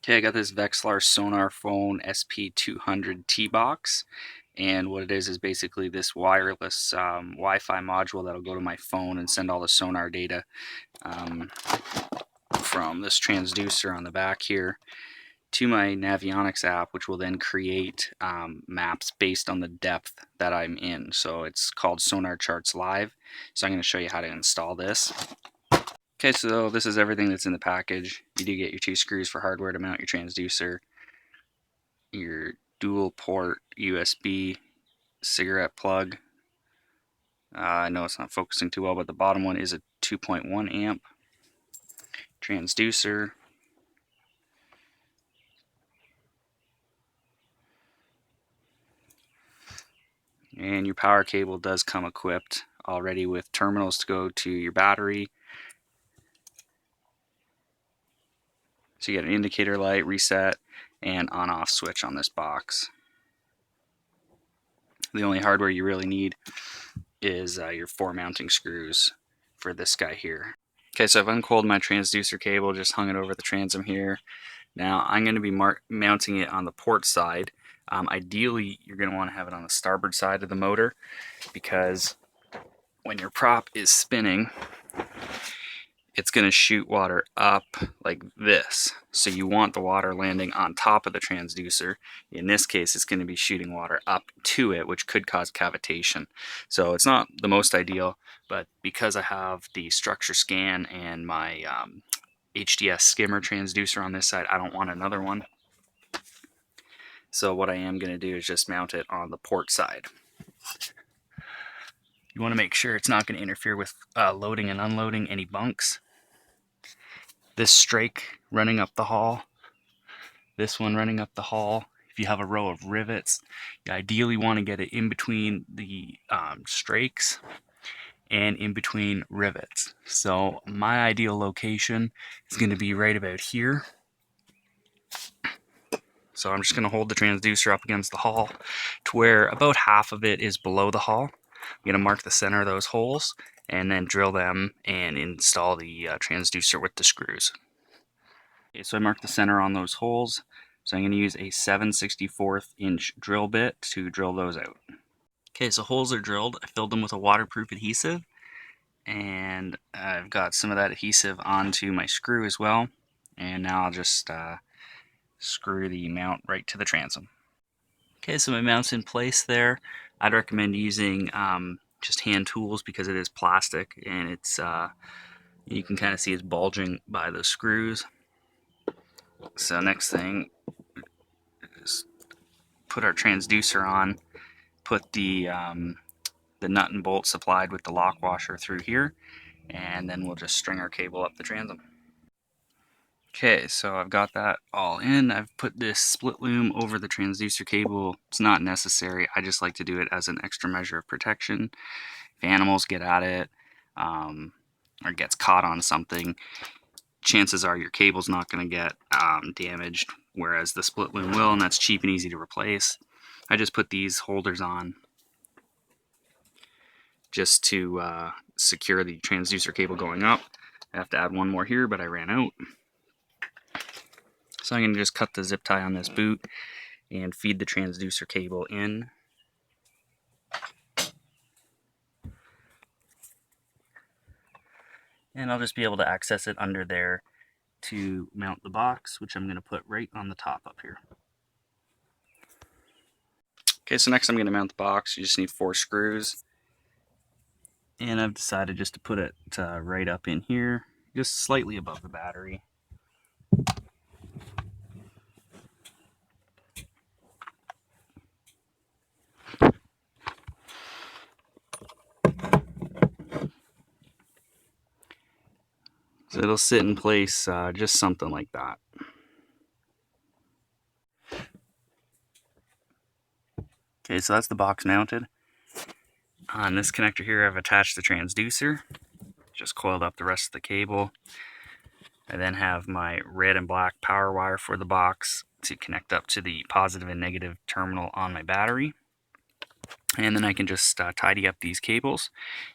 Okay, I got this Vexilar SonarPhone SP200 T-Box, and what it is basically this wireless Wi-Fi module that'll go to my phone and send all the sonar data from this transducer on the back here to my Navionics app, which will then create maps based on the depth that I'm in. So it's called Sonar Charts Live. So I'm going to show you how to install this. Okay, so this is everything that's in the package. You do get your 2 screws for hardware to mount your transducer, your dual port USB cigarette plug. I know it's not focusing too well, but the bottom one is a 2.1 amp transducer. And your power cable does come equipped already with terminals to go to your battery. So you get an indicator light, reset, and on-off switch on this box. The only hardware you really need is your 4 mounting screws for this guy here. Okay, so I've uncoiled my transducer cable, just hung it over the transom here. Now I'm going to be mounting it on the port side. Ideally, you're going to want to have it on the starboard side of the motor, because when your prop is spinning, it's going to shoot water up like this. So you want the water landing on top of the transducer. In this case, it's going to be shooting water up to it, which could cause cavitation. So it's not the most ideal, but because I have the structure scan and my HDS skimmer transducer on this side, I don't want another one. So what I am going to do is just mount it on the port side. You want to make sure it's not going to interfere with loading and unloading any bunks. This strake running up the hull, this one running up the hull. If you have a row of rivets, you ideally want to get it in between the strakes and in between rivets. So my ideal location is going to be right about here. So I'm just going to hold the transducer up against the hull to where about half of it is below the hull. I'm going to mark the center of those holes and then drill them and install the transducer with the screws. Okay, so I marked the center on those holes. So I'm going to use a 7/64 inch drill bit to drill those out. Okay, so holes are drilled. I filled them with a waterproof adhesive, and I've got some of that adhesive onto my screw as well. And now I'll just screw the mount right to the transom. Okay, so my mount's in place there. I'd recommend using just hand tools because it is plastic, and it's you can kind of see it's bulging by the screws. So next thing is put our transducer on, put the nut and bolt supplied with the lock washer through here, and then we'll just string our cable up the transom. Okay, so I've got that all in. I've put this split loom over the transducer cable. It's not necessary. I just like to do it as an extra measure of protection. If animals get at it or gets caught on something, chances are your cable's not going to get damaged, whereas the split loom will, and that's cheap and easy to replace. I just put these holders on just to secure the transducer cable going up. I have to add one more here, but I ran out. So I'm going to just cut the zip tie on this boot and feed the transducer cable in. And I'll just be able to access it under there to mount the box, which I'm going to put right on the top up here. Okay, so next I'm going to mount the box. You just need 4 screws. And I've decided just to put it right up in here, just slightly above the battery. So it'll sit in place just something like that. Okay, so that's the box mounted. On this connector here, I've attached the transducer, just coiled up the rest of the cable. I then have my red and black power wire for the box to connect up to the positive and negative terminal on my battery. And then I can just tidy up these cables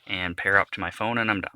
and pair up to my phone, and I'm done.